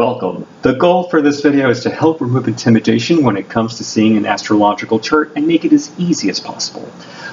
Welcome. The goal for this video is to help remove intimidation when it comes to seeing an astrological chart and make it as easy as possible.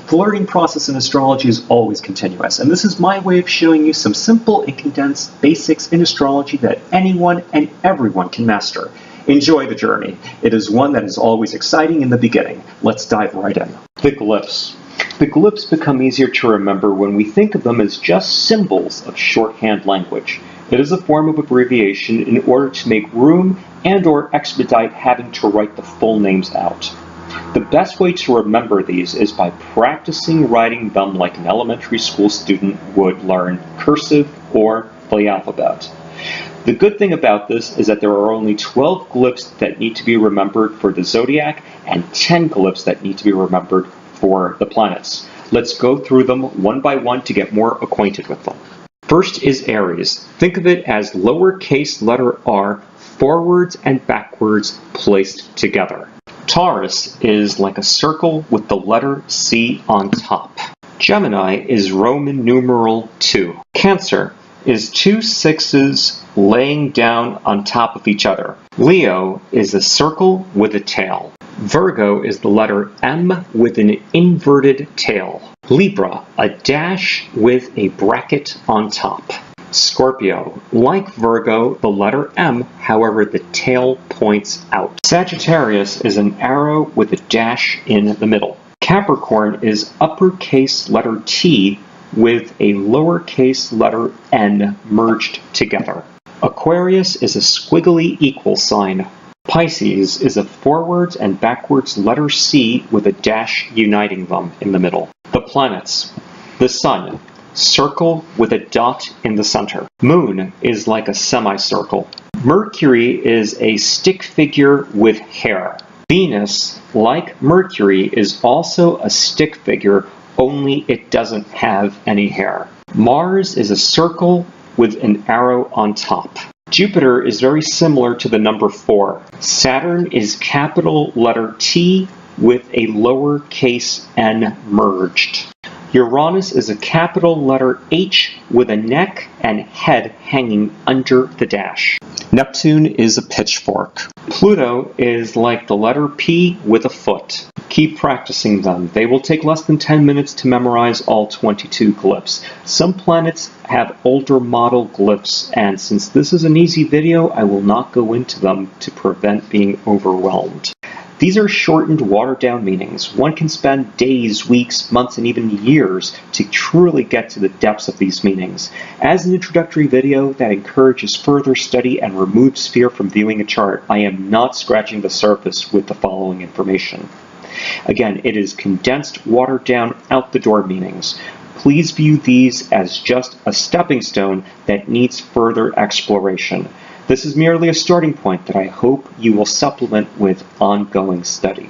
The learning process in astrology is always continuous, and this is my way of showing you some simple and condensed basics in astrology that anyone and everyone can master. Enjoy the journey. It is one that is always exciting in the beginning. Let's dive right in. The glyphs. The glyphs become easier to remember when we think of them as just symbols of shorthand language. It is a form of abbreviation in order to make room and/or expedite having to write the full names out. The best way to remember these is by practicing writing them like an elementary school student would learn cursive or the alphabet. The good thing about this is that there are only 12 glyphs that need to be remembered for the zodiac and 10 glyphs that need to be remembered for the planets. Let's go through them one by one to get more acquainted with them. First is Aries. Think of it as lowercase letter r forwards and backwards placed together. Taurus is like a circle with the letter C on top. Gemini is Roman numeral 2. Cancer is two sixes laying down on top of each other. Leo is a circle with a tail. Virgo is the letter M with an inverted tail. Libra, a dash with a bracket on top. Scorpio, like Virgo, the letter M, however the tail points out. Sagittarius is an arrow with a dash in the middle. Capricorn is uppercase letter T with a lowercase letter n merged together. Aquarius is a squiggly equal sign. Pisces is a forwards and backwards letter C with a dash uniting them in the middle. The planets. The Sun, circle with a dot in the center. Moon is like a semicircle. Mercury is a stick figure with hair. Venus, like Mercury, is also a stick figure, only it doesn't have any hair. Mars is a circle with an arrow on top. Jupiter is very similar to the number 4. Saturn is capital letter T with a lowercase n merged. Uranus is a capital letter H with a neck and head hanging under the dash. Neptune is a pitchfork. Pluto is like the letter P with a foot. Keep practicing them. They will take less than 10 minutes to memorize all 22 glyphs. Some planets have older model glyphs, and since this is an easy video, I will not go into them to prevent being overwhelmed. These are shortened, watered-down meanings. One can spend days, weeks, months, and even years to truly get to the depths of these meanings. As an introductory video that encourages further study and removes fear from viewing a chart, I am not scratching the surface with the following information. Again, it is condensed, watered-down, out-the-door meanings. Please view these as just a stepping stone that needs further exploration. This is merely a starting point that I hope you will supplement with ongoing study.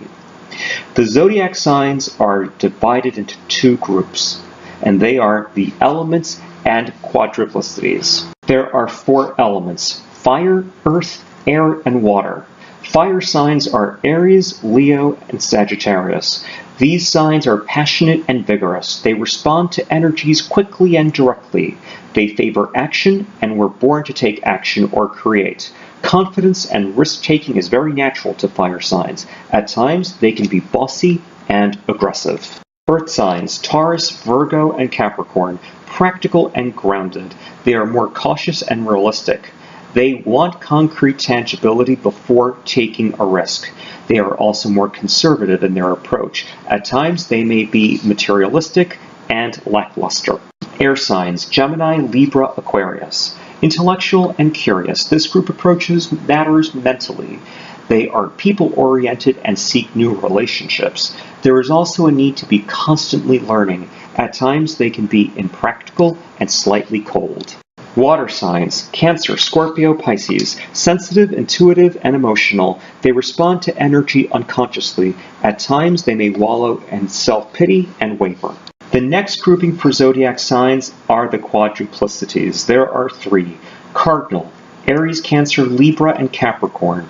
The zodiac signs are divided into two groups, and they are the elements and quadruplicities. There are 4 elements: fire, earth, air, and water. Fire signs are Aries, Leo, and Sagittarius. These signs are passionate and vigorous. They respond to energies quickly and directly. They favor action and were born to take action or create. Confidence and risk-taking is very natural to fire signs. At times, they can be bossy and aggressive. Earth signs, Taurus, Virgo, and Capricorn, practical and grounded. They are more cautious and realistic. They want concrete tangibility before taking a risk. They are also more conservative in their approach. At times, they may be materialistic and lackluster. Air signs, Gemini, Libra, Aquarius. Intellectual and curious, this group approaches matters mentally. They are people-oriented and seek new relationships. There is also a need to be constantly learning. At times, they can be impractical and slightly cold. Water signs, Cancer, Scorpio, Pisces, sensitive, intuitive, and emotional. They respond to energy unconsciously. At times, they may wallow in self-pity and waver. The next grouping for zodiac signs are the quadruplicities. There are 3. Cardinal, Aries, Cancer, Libra, and Capricorn.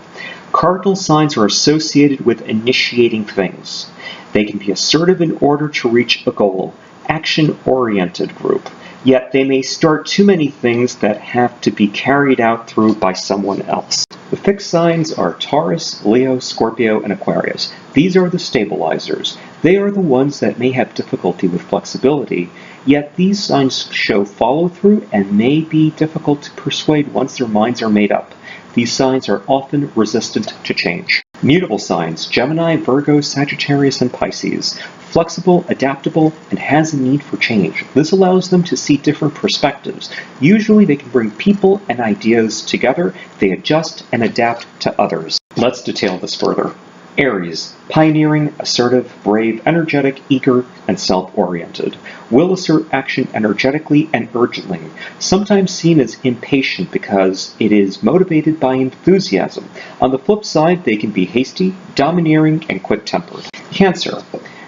Cardinal signs are associated with initiating things. They can be assertive in order to reach a goal. Action-oriented group. yet they may start too many things that have to be carried out through by someone else. The fixed signs are Taurus, Leo, Scorpio, and Aquarius. These are the stabilizers. They are the ones that may have difficulty with flexibility, yet these signs show follow-through and may be difficult to persuade once their minds are made up. These signs are often resistant to change. Mutable signs, Gemini, Virgo, Sagittarius, and Pisces. Flexible, adaptable, and has a need for change. This allows them to see different perspectives. Usually they can bring people and ideas together. They adjust and adapt to others. Let's detail this further. Aries, pioneering, assertive, brave, energetic, eager, and self-oriented. Will assert action energetically and urgently, sometimes seen as impatient because it is motivated by enthusiasm. On the flip side, they can be hasty, domineering, and quick-tempered. Cancer,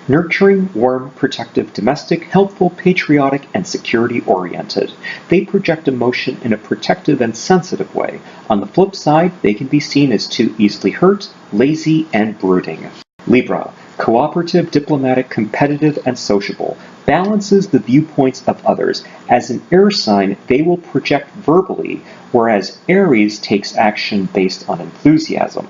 nurturing, warm, protective, domestic, helpful, patriotic, and security-oriented. They project emotion in a protective and sensitive way. On the flip side, they can be seen as too easily hurt, lazy, and brooding. Libra, cooperative, diplomatic, competitive, and sociable. Balances the viewpoints of others. As an air sign, they will project verbally, whereas Aries takes action based on enthusiasm.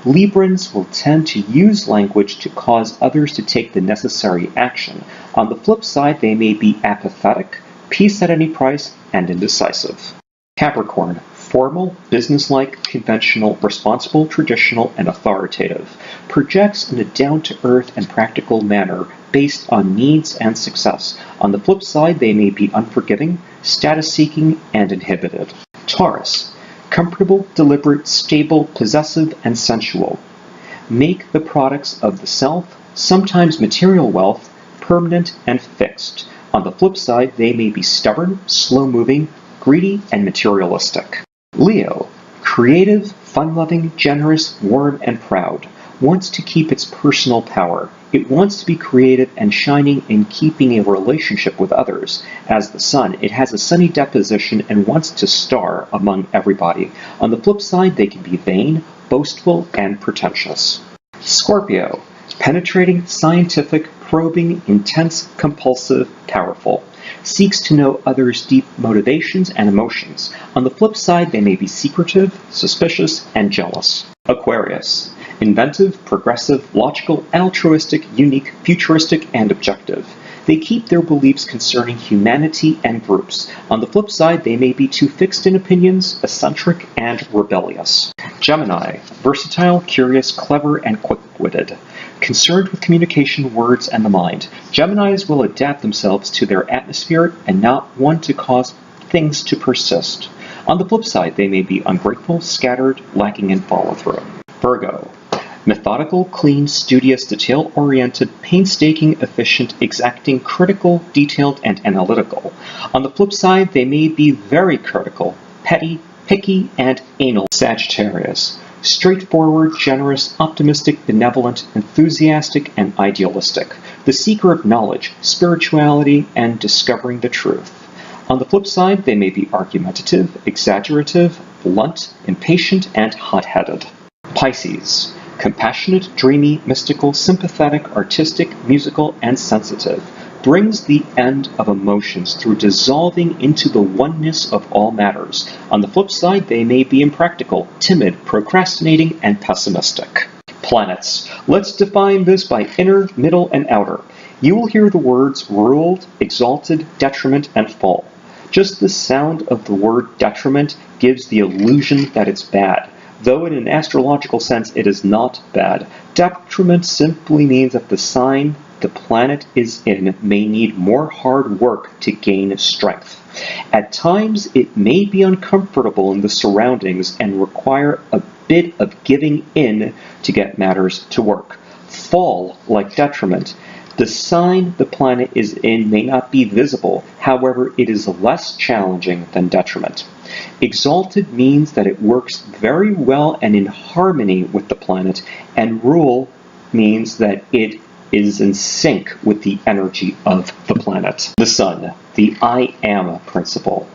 Librans will tend to use language to cause others to take the necessary action. On the flip side, they may be apathetic, peace at any price, and indecisive. Capricorn, formal, businesslike, conventional, responsible, traditional, and authoritative. Projects in a down-to-earth and practical manner based on needs and success. On the flip side, they may be unforgiving, status-seeking, and inhibited. Taurus, comfortable, deliberate, stable, possessive, and sensual. Make the products of the self, sometimes material wealth, permanent and fixed. On the flip side, they may be stubborn, slow-moving, greedy, and materialistic. Leo, creative, fun-loving, generous, warm, and proud. Wants to keep its personal power. It wants to be creative and shining in keeping a relationship with others. As the sun, it has a sunny disposition and wants to star among everybody. On the flip side, they can be vain, boastful, and pretentious. Scorpio, penetrating, scientific, probing, intense, compulsive, powerful. Seeks to know others' deep motivations and emotions. On the flip side, they may be secretive, suspicious, and jealous. Aquarius, inventive, progressive, logical, altruistic, unique, futuristic, and objective. They keep their beliefs concerning humanity and groups. On the flip side, they may be too fixed in opinions, eccentric, and rebellious. Gemini, versatile, curious, clever, and quick-witted. Concerned with communication, words, and the mind. Geminis will adapt themselves to their atmosphere and not want to cause things to persist. On the flip side, they may be ungrateful, scattered, lacking in follow-through. Virgo, methodical, clean, studious, detail-oriented, painstaking, efficient, exacting, critical, detailed, and analytical. On the flip side, they may be very critical, petty, picky, and anal. Sagittarius, straightforward, generous, optimistic, benevolent, enthusiastic, and idealistic. The seeker of knowledge, spirituality, and discovering the truth. On the flip side, they may be argumentative, exaggerative, blunt, impatient, and hot-headed. Pisces, compassionate, dreamy, mystical, sympathetic, artistic, musical, and sensitive. Brings the end of emotions through dissolving into the oneness of all matters. On the flip side, they may be impractical, timid, procrastinating, and pessimistic. Planets. Let's define this by inner, middle, and outer. You will hear the words ruled, exalted, detriment, and fall. Just the sound of the word detriment gives the illusion that it's bad, though in an astrological sense it is not bad. Detriment simply means that the sign the planet is in may need more hard work to gain strength. At times, it may be uncomfortable in the surroundings and require a bit of giving in to get matters to work. Fall, like detriment, the sign the planet is in may not be visible, however, it is less challenging than detriment. Exalted means that it works very well and in harmony with the planet, and rule means that it is in sync with the energy of the planet. The sun, the I am principle.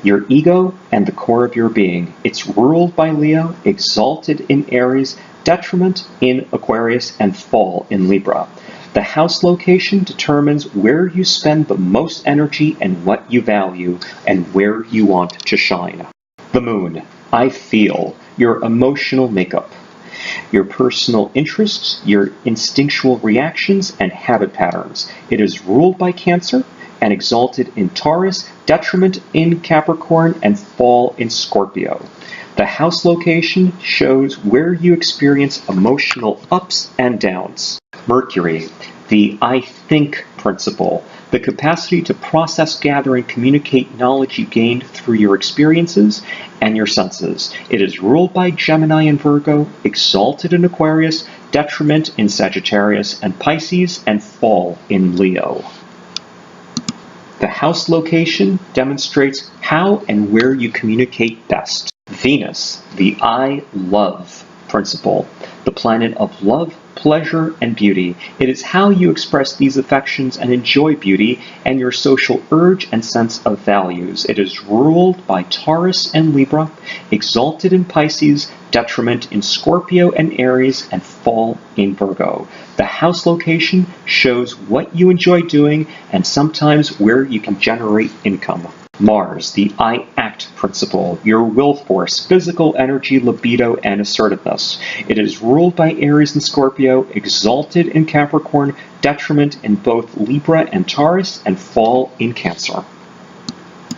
Your ego and the core of your being. It's ruled by Leo, exalted in Aries, detriment in Aquarius, and fall in Libra. The house location determines where you spend the most energy and what you value and where you want to shine. The moon, I feel, your emotional makeup, your personal interests, your instinctual reactions, and habit patterns. It is ruled by Cancer and exalted in Taurus, detriment in Capricorn, and fall in Scorpio. The house location shows where you experience emotional ups and downs. Mercury, the I think principle, the capacity to process, gather, and communicate knowledge you gained through your experiences and your senses. It is ruled by Gemini and Virgo, exalted in Aquarius, detriment in Sagittarius and Pisces, and fall in Leo. The house location demonstrates how and where you communicate best. Venus, the I love principle, the planet of love, pleasure, and beauty. It is how you express these affections and enjoy beauty and your social urge and sense of values. It is ruled by Taurus and Libra, exalted in Pisces, detriment in Scorpio and Aries, and fall in Virgo. The house location shows what you enjoy doing and sometimes where you can generate income. Mars, the I act principle, your will force, physical energy, libido, and assertiveness. It is ruled by Aries and Scorpio, exalted in Capricorn, detriment in both Libra and Taurus, and fall in Cancer.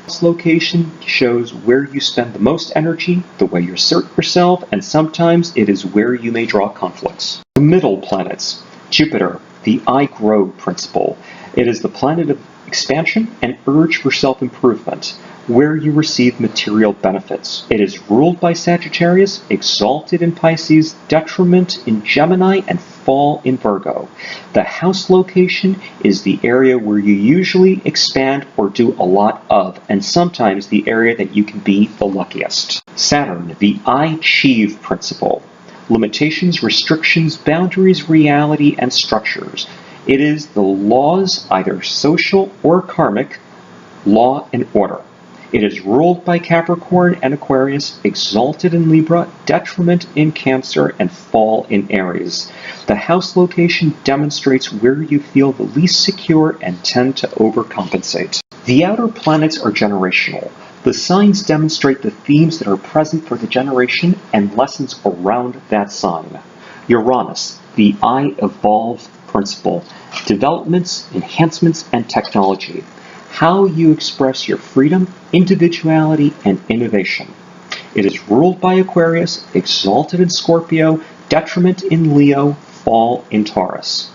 This location shows where you spend the most energy, the way you assert yourself, and sometimes it is where you may draw conflicts. The middle planets, Jupiter, the I grow principle. It is the planet of expansion and urge for self-improvement, where you receive material benefits. It is ruled by Sagittarius, exalted in Pisces, detriment in Gemini, and fall in Virgo. The house location is the area where you usually expand or do a lot of, and sometimes the area that you can be the luckiest. Saturn, the I achieve principle. Limitations, restrictions, boundaries, reality, and structures. It is the laws, either social or karmic, law and order. It is ruled by Capricorn and Aquarius, exalted in Libra, detriment in Cancer, and fall in Aries. The house location demonstrates where you feel the least secure and tend to overcompensate. The outer planets are generational. The signs demonstrate the themes that are present for the generation and lessons around that sign. Uranus, the I evolve principle, developments, enhancements, and technology. How you express your freedom, individuality, and innovation. It is ruled by Aquarius, exalted in Scorpio, detriment in Leo, fall in Taurus.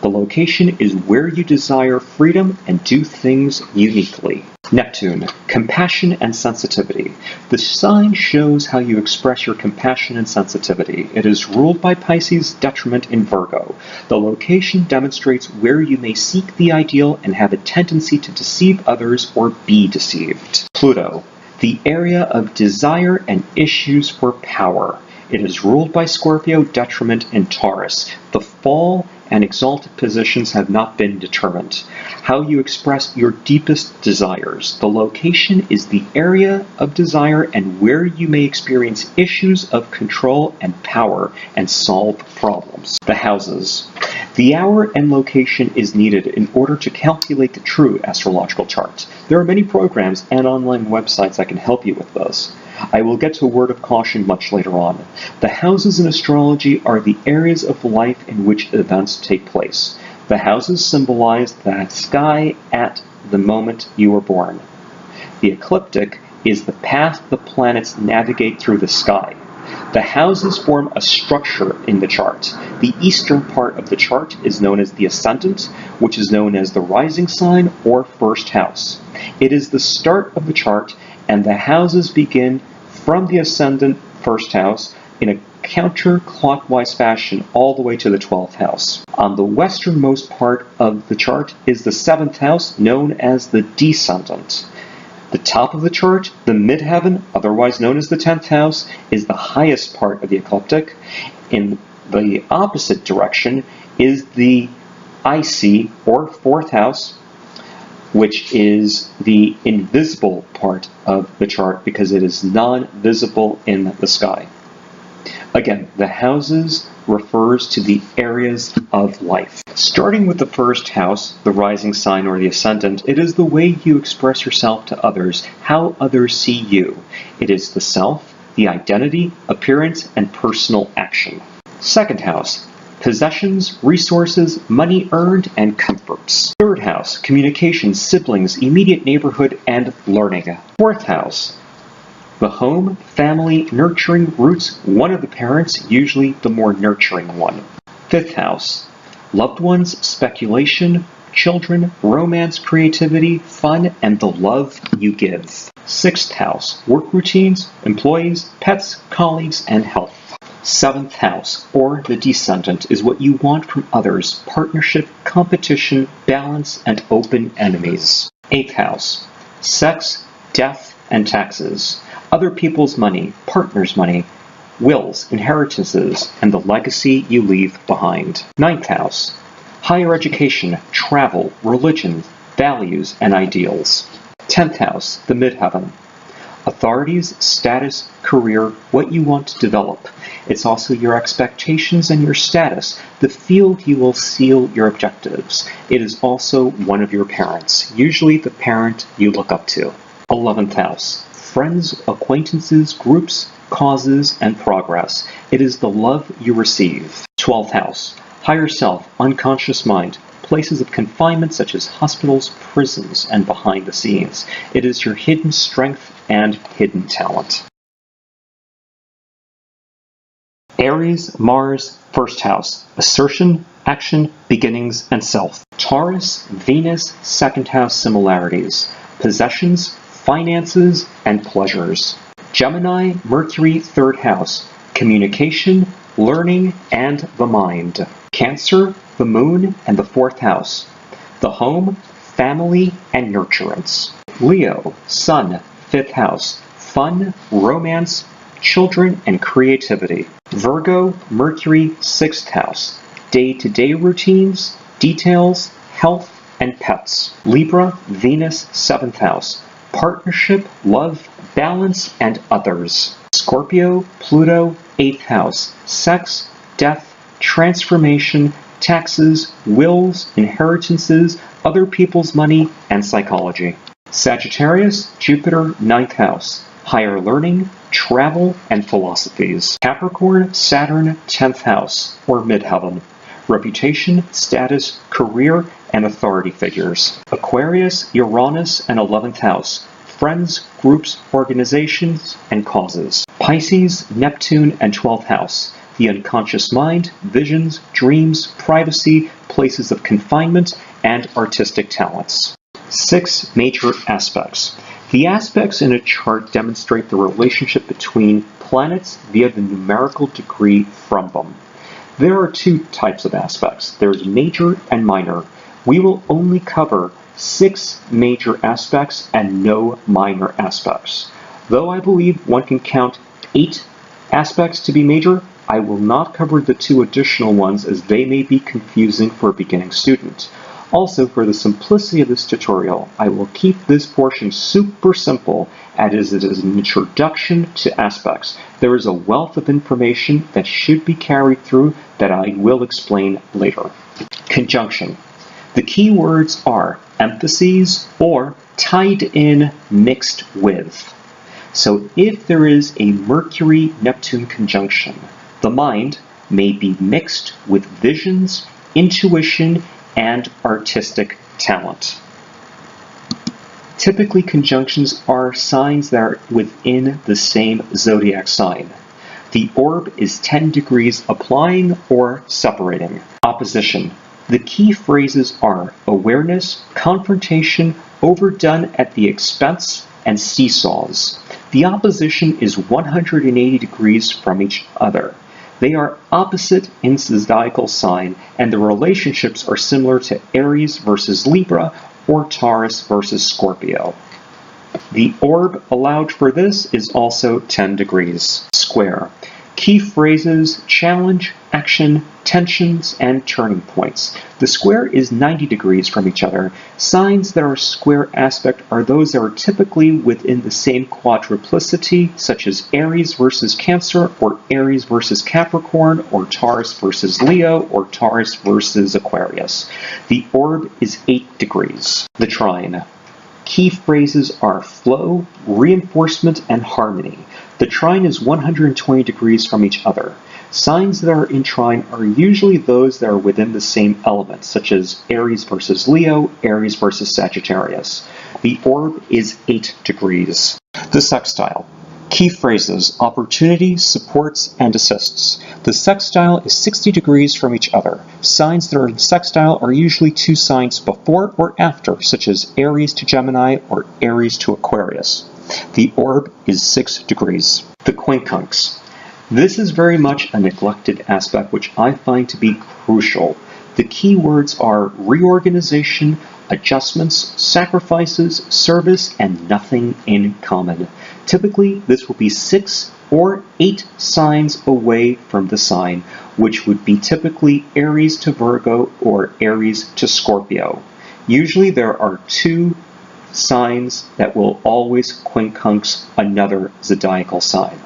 The location is where you desire freedom and do things uniquely. Neptune, compassion and sensitivity. The sign shows how you express your compassion and sensitivity. It is ruled by Pisces, detriment in Virgo. The location demonstrates where you may seek the ideal and have a tendency to deceive others or be deceived. Pluto, the area of desire and issues for power. It is ruled by Scorpio, detriment in Taurus. The fall and exalted positions have not been determined. How you express your deepest desires. The location is the area of desire and where you may experience issues of control and power and solve problems. The houses. The hour and location is needed in order to calculate the true astrological chart. There are many programs and online websites that can help you with this. I will get to a word of caution much later on. The houses in astrology are the areas of life in which events take place. The houses symbolize the sky at the moment you were born. The ecliptic is the path the planets navigate through the sky. The houses form a structure in the chart. The eastern part of the chart is known as the ascendant, which is known as the rising sign or first house. It is the start of the chart, and the houses begin from the ascendant first house in a counterclockwise fashion all the way to the 12th house. On the westernmost part of the chart is the 7th house, known as the descendant. The top of the chart, the midheaven, otherwise known as the 10th house, is the highest part of the ecliptic. In the opposite direction is the IC, or 4th house, which is the invisible part of the chart because it is non-visible in the sky. Again, the houses refers to the areas of life. Starting with the first house, the rising sign or the ascendant, it is the way you express yourself to others, how others see you. It is the self, the identity, appearance, and personal action. Second house, possessions, resources, money earned, and comforts. Third house, communication, siblings, immediate neighborhood, and learning. Fourth house, the home, family, nurturing, roots, one of the parents, usually the more nurturing one. Fifth house, loved ones, speculation, children, romance, creativity, fun, and the love you give. Sixth house, work routines, employees, pets, colleagues, and health. Seventh house, or the descendant, is what you want from others, partnership, competition, balance, and open enemies. Eighth house, sex, death, and taxes, other people's money, partners' money, wills, inheritances, and the legacy you leave behind. Ninth house, higher education, travel, religion, values, and ideals. 10th house, the midheaven, authorities, status, career, what you want to develop. It's also your expectations and your status, the field you will seal your objectives. It is also one of your parents, usually the parent you look up to. 11th house, friends, acquaintances, groups, causes, and progress. It is the love you receive. 12th house, higher self, unconscious mind, places of confinement such as hospitals, prisons, and behind the scenes. It is your hidden strength and hidden talent. Aries, Mars, first house, assertion, action, beginnings, and self. Taurus, Venus, second house similarities, possessions, finances, and pleasures. Gemini, Mercury, third house, communication, learning, and the mind. Cancer, the moon, and the fourth house, the home, family, and nurturance. Leo, sun, fifth house, fun, romance, children, and creativity. Virgo, Mercury, sixth house, day-to-day routines, details, health, and pets. Libra, Venus, seventh house, partnership, love, balance, and others. Scorpio, Pluto, eighth house, sex, death, transformation, taxes, wills, inheritances, other people's money, and psychology. Sagittarius, Jupiter, ninth house, higher learning, travel, and philosophies. Capricorn, Saturn, 10th house, or midheaven, reputation, status, career, and authority figures. Aquarius, Uranus, and 11th house, friends, groups, organizations, and causes. Pisces, Neptune, and 12th house, the unconscious mind, visions, dreams, privacy, places of confinement, and artistic talents. 6 major aspects. The aspects in a chart demonstrate the relationship between planets via the numerical degree from them. There are 2 types of aspects. There's major and minor. We will only cover 6 major aspects and no minor aspects. Though I believe one can count 8 aspects to be major, I will not cover the 2 additional ones as they may be confusing for a beginning student. Also, for the simplicity of this tutorial, I will keep this portion super simple as it is an introduction to aspects. There is a wealth of information that should be carried through that I will explain later. Conjunction. The key words are emphases or tied in, mixed with. So if there is a Mercury-Neptune conjunction, the mind may be mixed with visions, intuition, and artistic talent. Typically, conjunctions are signs that are within the same zodiac sign. The orb is 10 degrees applying or separating. Opposition. The key phrases are awareness, confrontation, overdone at the expense, and seesaws. The opposition is 180 degrees from each other. They are opposite in zodiacal sign, and the relationships are similar to Aries versus Libra or Taurus versus Scorpio. The orb allowed for this is also 10 degrees square. Key phrases: challenge, action, tensions, and turning points. The square is 90 degrees from each other. Signs that are square aspect are those that are typically within the same quadruplicity, such as Aries versus Cancer, or Aries versus Capricorn, or Taurus versus Leo, or Taurus versus Aquarius. The orb is 8 degrees. The trine. Key phrases are flow, reinforcement, and harmony. The trine is 120 degrees from each other. Signs that are in trine are usually those that are within the same element, such as Aries versus Leo, Aries versus Sagittarius. The orb is 8 degrees. The sextile. Key phrases: opportunity, supports, and assists. The sextile is 60 degrees from each other. Signs that are in sextile are usually two signs before or after, such as Aries to Gemini or Aries to Aquarius. The orb is 6 degrees. The quincunx. This is very much a neglected aspect which I find to be crucial. The key words are reorganization, adjustments, sacrifices, service, and nothing in common. Typically, this will be 6 or 8 signs away from the sign, which would be typically Aries to Virgo or Aries to Scorpio. Usually there are 2 signs that will always quincunx another zodiacal sign.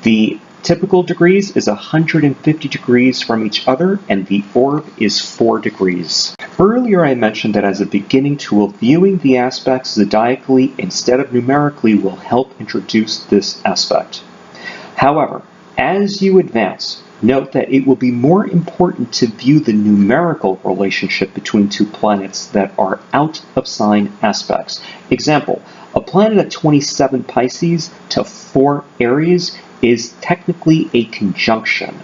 The typical degrees is 150 degrees from each other, and the orb is 4 degrees. Earlier I mentioned that as a beginning tool, viewing the aspects zodiacally instead of numerically will help introduce this aspect. However, as you advance, note that it will be more important to view the numerical relationship between 2 planets that are out of sign aspects. Example, a planet at 27 Pisces to 4 Aries is technically a conjunction,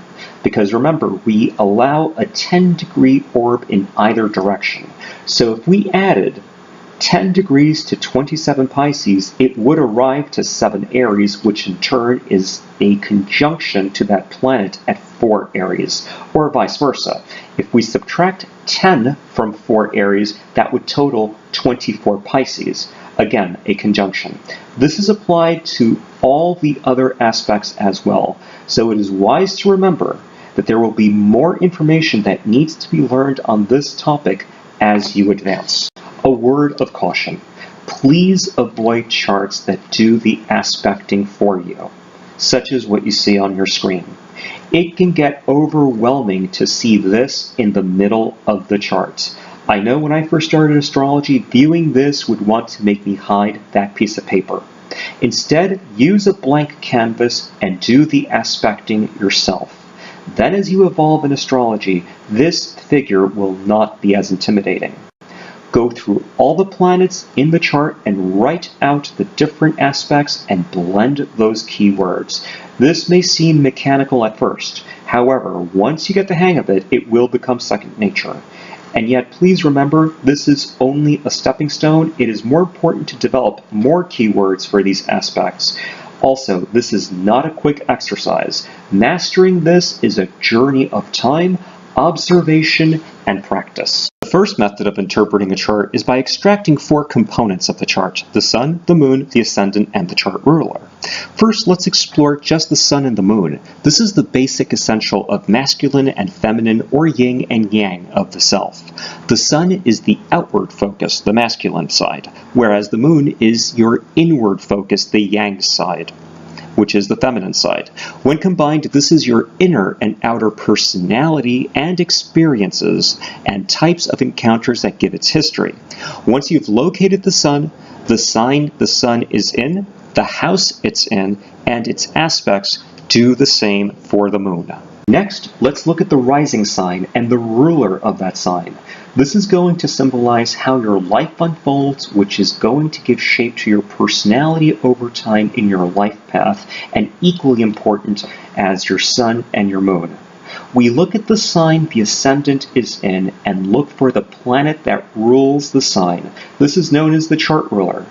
because remember, we allow a 10-degree orb in either direction. So if we added 10 degrees to 27 Pisces, it would arrive to 7 Aries, which in turn is a conjunction to that planet at 4 Aries, or vice versa. If we subtract 10 from 4 Aries, that would total 24 Pisces. Again, a conjunction. This is applied to all the other aspects as well, so it is wise to remember that there will be more information that needs to be learned on this topic as you advance. A word of caution. Please avoid charts that do the aspecting for you, such as what you see on your screen. It can get overwhelming to see this in the middle of the chart. I know when I first started astrology, viewing this would want to make me hide that piece of paper. Instead, use a blank canvas and do the aspecting yourself. Then as you evolve in astrology, this figure will not be as intimidating. Go through all the planets in the chart and write out the different aspects and blend those keywords. This may seem mechanical at first. However, once you get the hang of it, it will become second nature. And yet, please remember, this is only a stepping stone. It is more important to develop more keywords for these aspects. Also, this is not a quick exercise. Mastering this is a journey of time, observation, and practice. The first method of interpreting a chart is by extracting 4 components of the chart: the sun, the moon, the ascendant, and the chart ruler. First, let's explore just the sun and the moon. This is the basic essential of masculine and feminine, or yin and yang of the self. The sun is the outward focus, the masculine side, whereas the moon is your inward focus, the yang side, which is the feminine side. When combined, this is your inner and outer personality and experiences and types of encounters that give its history. Once you've located the sun, the sign the sun is in, the house it's in, and its aspects do the same for the moon. Next, let's look at the rising sign and the ruler of that sign. This is going to symbolize how your life unfolds, which is going to give shape to your personality over time in your life path, and equally important as your sun and your moon. We look at the sign the ascendant is in and look for the planet that rules the sign. This is known as the chart ruler.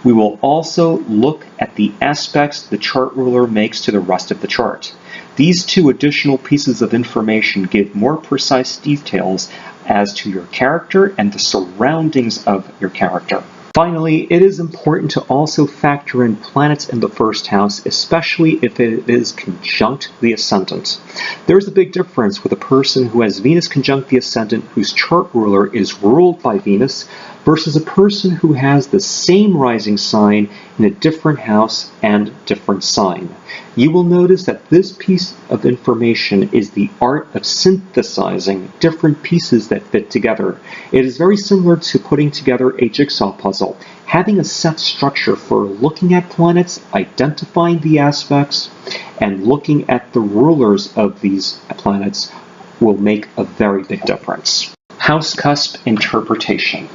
We will also look at the aspects the chart ruler makes to the rest of the chart. These 2 additional pieces of information give more precise details as to your character and the surroundings of your character. Finally, it is important to also factor in planets in the first house, especially if it is conjunct the ascendant. There's a big difference with a person who has Venus conjunct the ascendant whose chart ruler is ruled by Venus versus a person who has the same rising sign in a different house and different sign. You will notice that this piece of information is the art of synthesizing different pieces that fit together. It is very similar to putting together a jigsaw puzzle. Having a set structure for looking at planets, identifying the aspects, and looking at the rulers of these planets will make a very big difference. House cusp interpretation.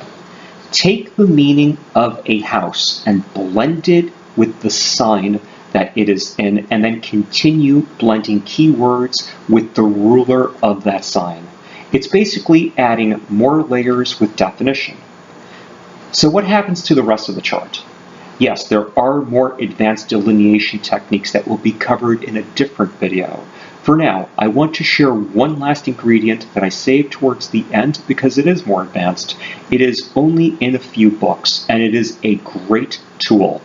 Take the meaning of a house and blend it with the sign that it is in, and then continue blending keywords with the ruler of that sign. It's basically adding more layers with definition. So what happens to the rest of the chart? Yes, there are more advanced delineation techniques that will be covered in a different video. For now, I want to share one last ingredient that I saved towards the end because it is more advanced. It is only in a few books, and it is a great tool.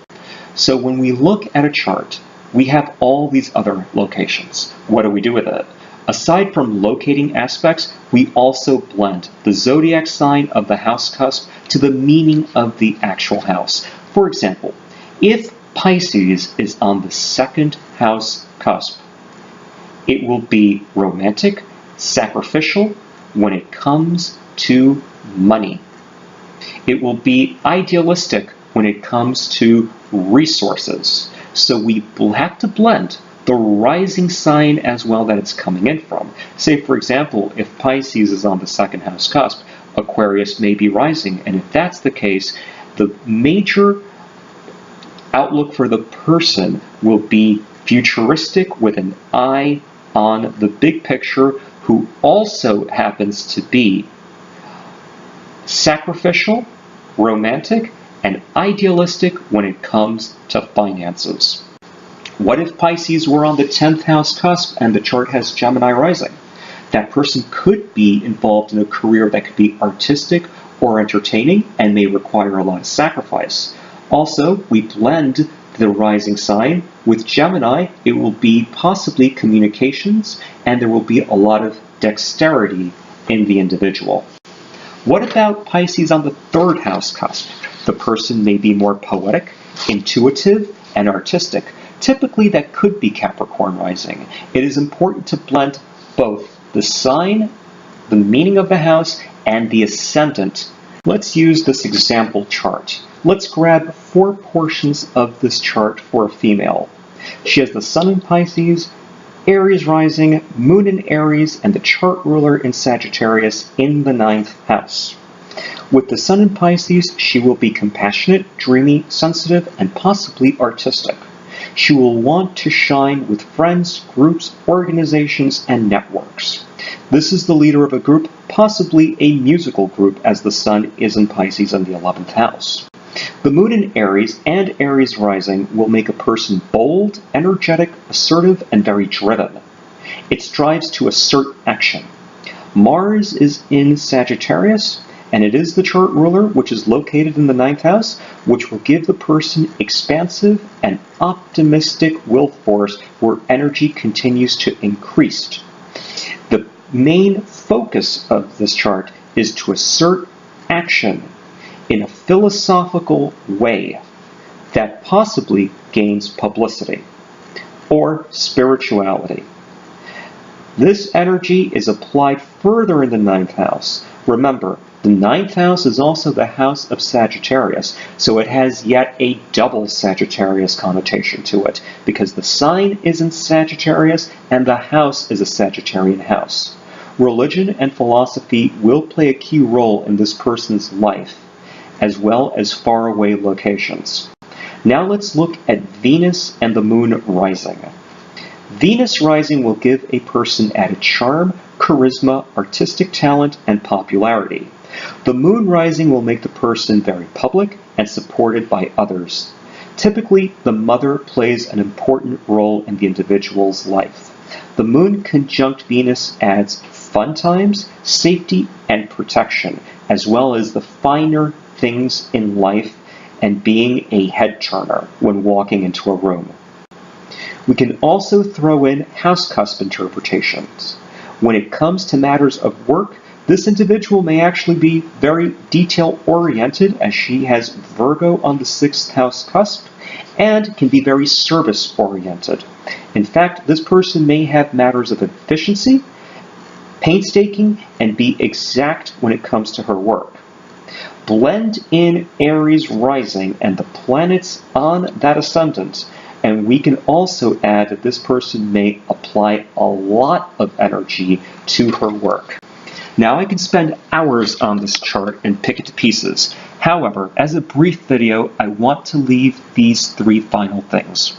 So when we look at a chart, we have all these other locations. What do we do with it? Aside from locating aspects, we also blend the zodiac sign of the house cusp to the meaning of the actual house. For example, if Pisces is on the second house cusp, it will be romantic, sacrificial when it comes to money. It will be idealistic when it comes to resources. So we will have to blend the rising sign as well that it's coming in from. Say, for example, if Pisces is on the second house cusp, Aquarius may be rising. And if that's the case, the major outlook for the person will be futuristic with an eye on the big picture, who also happens to be sacrificial, romantic, and idealistic when it comes to finances. What if Pisces were on the 10th house cusp and the chart has Gemini rising? That person could be involved in a career that could be artistic or entertaining and may require a lot of sacrifice. Also, we blend the rising sign with Gemini. It will be possibly communications, and there will be a lot of dexterity in the individual. What about Pisces on the third house cusp? The person may be more poetic, intuitive, and artistic. Typically, that could be Capricorn rising. It is important to blend both the sign, the meaning of the house, and the ascendant. Let's use this example chart. Let's grab 4 portions of this chart for a female. She has the Sun in Pisces, Aries rising, Moon in Aries, and the chart ruler in Sagittarius in the 9th house. With the Sun in Pisces, she will be compassionate, dreamy, sensitive, and possibly artistic. She will want to shine with friends, groups, organizations, and networks. This is the leader of a group, possibly a musical group, as the Sun is in Pisces in the 11th house. The Moon in Aries and Aries rising will make a person bold, energetic, assertive, and very driven. It strives to assert action. Mars is in Sagittarius, and it is the chart ruler, which is located in the 9th house, which will give the person expansive and optimistic will force where energy continues to increase. The main focus of this chart is to assert action in a philosophical way that possibly gains publicity or spirituality. This energy is applied further in the 9th house. Remember, the 9th house is also the house of Sagittarius, so it has yet a double Sagittarius connotation to it, because the sign is in Sagittarius and the house is a Sagittarian house. Religion and philosophy will play a key role in this person's life, as well as faraway locations. Now let's look at Venus and the Moon rising. Venus rising will give a person added charm, charisma, artistic talent, and popularity. The Moon rising will make the person very public and supported by others. Typically, the mother plays an important role in the individual's life. The Moon conjunct Venus adds fun times, safety, and protection, as well as the finer things in life and being a head turner when walking into a room. We can also throw in house cusp interpretations. When it comes to matters of work, this individual may actually be very detail-oriented, as she has Virgo on the 6th house cusp, and can be very service-oriented. In fact, this person may have matters of efficiency, painstaking, and be exact when it comes to her work. Blend in Aries rising and the planets on that ascendant, and we can also add that this person may apply a lot of energy to her work. Now I can spend hours on this chart and pick it to pieces. However, as a brief video, I want to leave these 3 final things.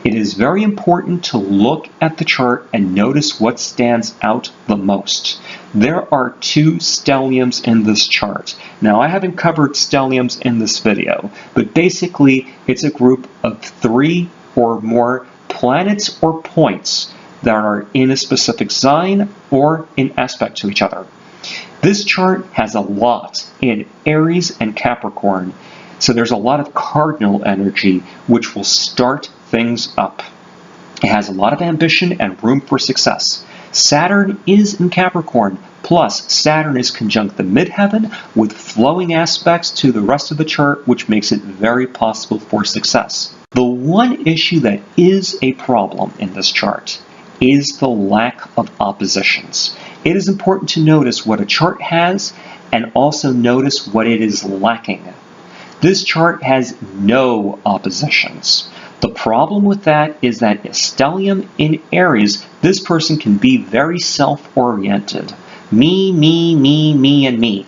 It is very important to look at the chart and notice what stands out the most. There are 2 stelliums in this chart. Now I haven't covered stelliums in this video, but basically it's a group of 3 or more planets or points that are in a specific sign or in aspect to each other. This chart has a lot in Aries and Capricorn, so there's a lot of cardinal energy which will start things up. It has a lot of ambition and room for success. Saturn is in Capricorn, plus Saturn is conjunct the midheaven with flowing aspects to the rest of the chart, which makes it very possible for success. The one issue that is a problem in this chart is the lack of oppositions. It is important to notice what a chart has and also notice what it is lacking. This chart has no oppositions. The problem with that is that a stellium in Aries, this person can be very self-oriented. Me, me, me, me, and me.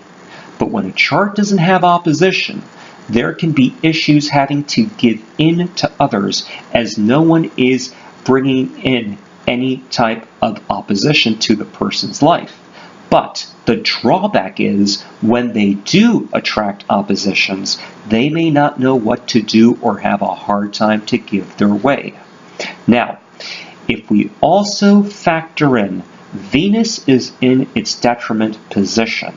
But when a chart doesn't have opposition, there can be issues having to give in to others, as no one is bringing in any type of opposition to the person's life. But the drawback is when they do attract oppositions, they may not know what to do or have a hard time to give their way. Now, if we also factor in Venus is in its detriment position,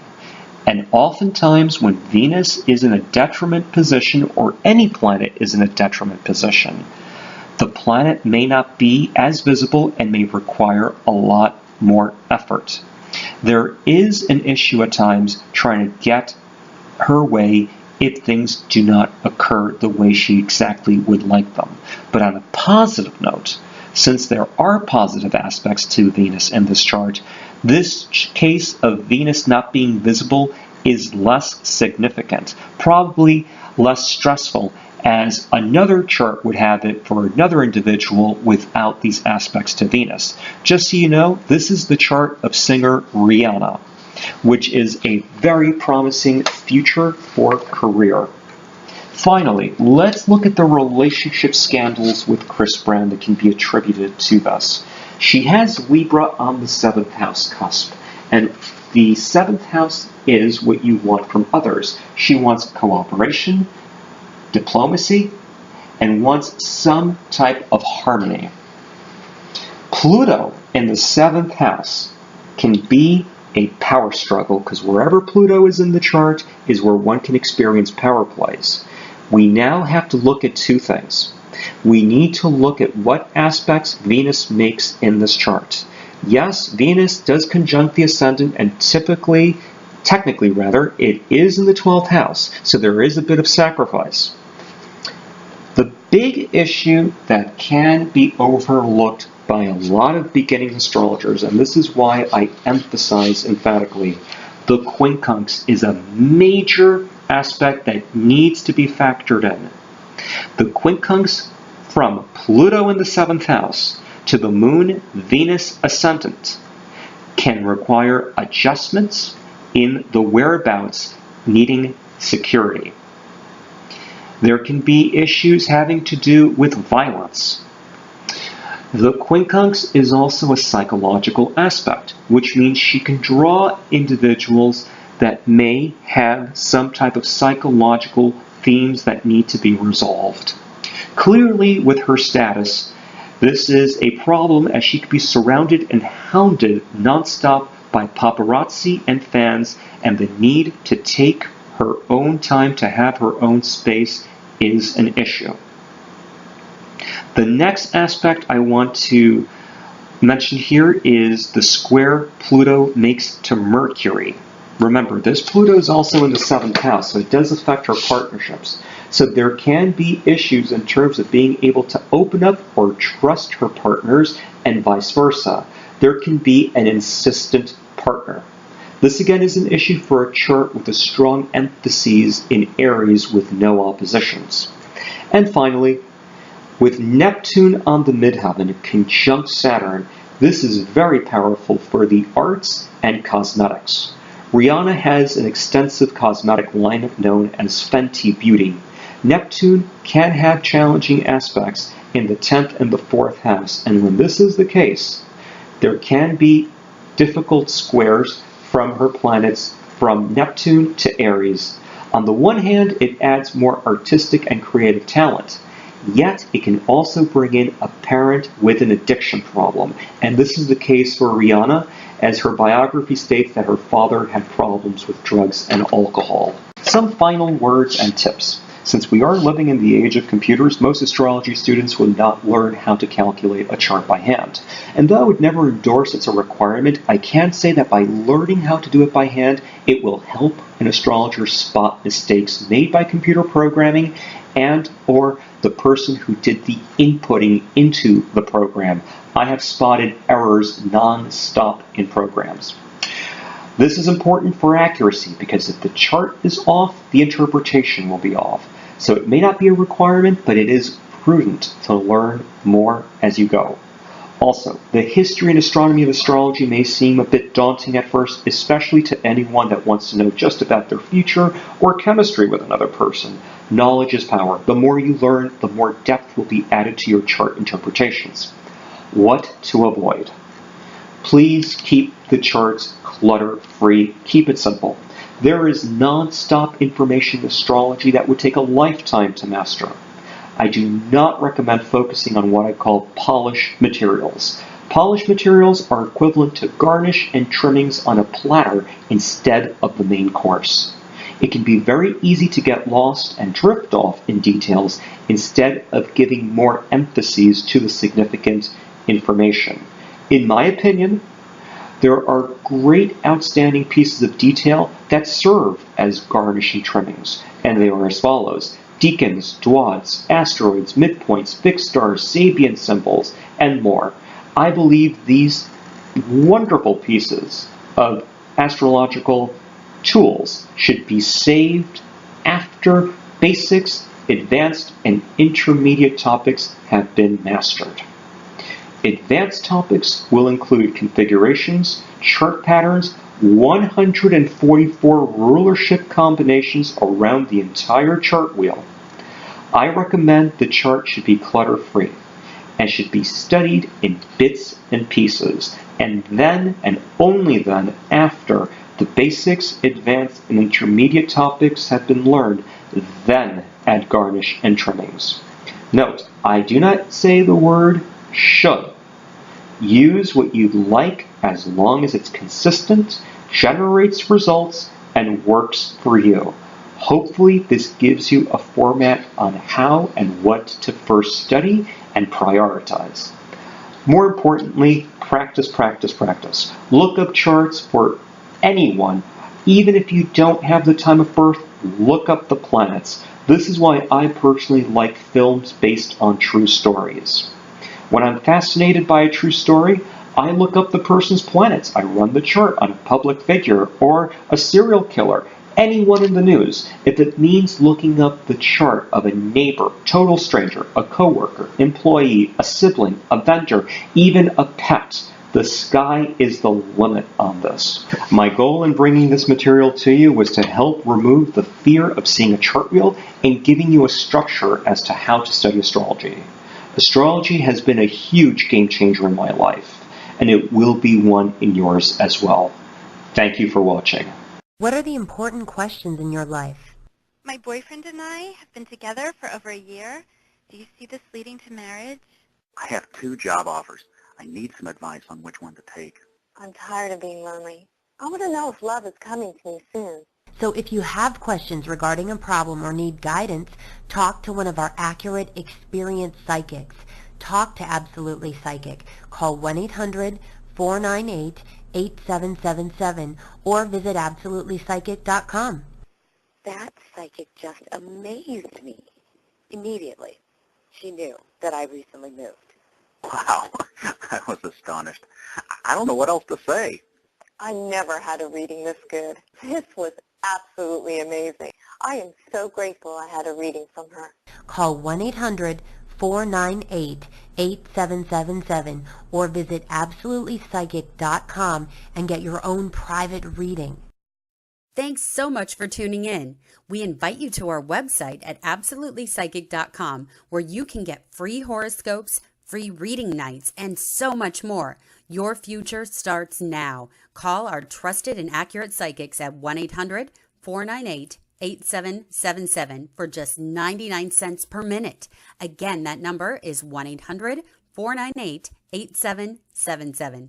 and oftentimes when Venus is in a detriment position, or any planet is in a detriment position, the planet may not be as visible and may require a lot more effort. There is an issue at times trying to get her way if things do not occur the way she exactly would like them. But on a positive note, since there are positive aspects to Venus in this chart, this case of Venus not being visible is less significant, probably less stressful, as another chart would have it for another individual without these aspects to Venus. Just so you know, this is the chart of singer Rihanna, which is a very promising future for career. Finally, let's look at the relationship scandals with Chris Brown that can be attributed to this. She has Libra on the 7th house cusp, and the 7th house is what you want from others. She wants cooperation, diplomacy, and wants some type of harmony. Pluto in the 7th house can be a power struggle, because wherever Pluto is in the chart is where one can experience power plays. We now have to look at 2 things. We need to look at what aspects Venus makes in this chart. Yes, Venus does conjunct the ascendant, and technically, it is in the 12th house, so there is a bit of sacrifice. The big issue that can be overlooked by a lot of beginning astrologers, and this is why I emphasize emphatically, the quincunx is a major aspect that needs to be factored in. The quincunx from Pluto in the 7th house to the Moon Venus ascendant can require adjustments in the whereabouts needing security. There can be issues having to do with violence. The quincunx is also a psychological aspect, which means she can draw individuals that may have some type of psychological themes that need to be resolved. Clearly, with her status, this is a problem, as she could be surrounded and hounded nonstop by paparazzi and fans, and the need to take her own time, to have her own space is an issue. The next aspect I want to mention here is the square Pluto makes to Mercury. Remember, this Pluto is also in the 7th house, so it does affect her partnerships. So there can be issues in terms of being able to open up or trust her partners, and vice versa. There can be an insistent partner. This again is an issue for a chart with a strong emphasis in Aries with no oppositions. And finally, with Neptune on the midheaven conjunct Saturn, this is very powerful for the arts and cosmetics. Rihanna has an extensive cosmetic lineup known as Fenty Beauty. Neptune can have challenging aspects in the 10th and the 4th house, and when this is the case, there can be difficult squares from her planets from Neptune to Aries. On the one hand, it adds more artistic and creative talent, yet it can also bring in a parent with an addiction problem, and this is the case for Rihanna, as her biography states that her father had problems with drugs and alcohol. Some final words and tips. Since we are living in the age of computers, most astrology students will not learn how to calculate a chart by hand. And though I would never endorse it's a requirement, I can say that by learning how to do it by hand, it will help an astrologer spot mistakes made by computer programming and or the person who did the inputting into the program. I have spotted errors non-stop in programs. This is important for accuracy because if the chart is off, the interpretation will be off. So it may not be a requirement, but it is prudent to learn more as you go. Also, the history and astronomy of astrology may seem a bit daunting at first, especially to anyone that wants to know just about their future or chemistry with another person. Knowledge is power. The more you learn, the more depth will be added to your chart interpretations. What to avoid? Please keep the charts clutter-free. Keep it simple. There is non-stop information in astrology that would take a lifetime to master. I do not recommend focusing on what I call polished materials. Polished materials are equivalent to garnish and trimmings on a platter instead of the main course. It can be very easy to get lost and drift off in details instead of giving more emphasis to the significant information. In my opinion, there are great outstanding pieces of detail that serve as garnish and trimmings, and they are as follows: deacons, dwads, asteroids, midpoints, fixed stars, Sabian symbols, and more. I believe these wonderful pieces of astrological tools should be saved after basics, advanced, and intermediate topics have been mastered. Advanced topics will include configurations, chart patterns, 144 rulership combinations around the entire chart wheel. I recommend the chart should be clutter-free and should be studied in bits and pieces, and then and only then after the basics, advanced, and intermediate topics have been learned, then add garnish and trimmings. Note, I do not say the word should. Use what you like as long as it's consistent, generates results, and works for you. Hopefully this gives you a format on how and what to first study and prioritize. More importantly, practice, practice, practice. Look up charts for anyone. Even if you don't have the time of birth, look up the planets. This is why I personally like films based on true stories. When I'm fascinated by a true story, I look up the person's planets. I run the chart on a public figure or a serial killer, anyone in the news. If it means looking up the chart of a neighbor, total stranger, a coworker, employee, a sibling, a vendor, even a pet, the sky is the limit on this. My goal in bringing this material to you was to help remove the fear of seeing a chart wheel and giving you a structure as to how to study astrology. Astrology has been a huge game changer in my life, and it will be one in yours as well. Thank you for watching. What are the important questions in your life? My boyfriend and I have been together for over a year. Do you see this leading to marriage? I have 2 job offers. I need some advice on which one to take. I'm tired of being lonely. I want to know if love is coming to me soon. So if you have questions regarding a problem or need guidance, talk to one of our accurate, experienced psychics. Talk to Absolutely Psychic. Call 1-800-498-8777 or visit absolutelypsychic.com. That psychic just amazed me. Immediately, she knew that I recently moved. Wow, I was astonished. I don't know what else to say. I never had a reading this good. This was absolutely amazing. I am so grateful I had a reading from her. Call 1-800-498-8777 or visit absolutelypsychic.com and get your own private reading. Thanks so much for tuning in. We invite you to our website at absolutelypsychic.com where you can get free horoscopes, free reading nights, and so much more. Your future starts now. Call our trusted and accurate psychics at 1-800-498-8777 for just 99 cents per minute. Again, that number is 1-800-498-8777.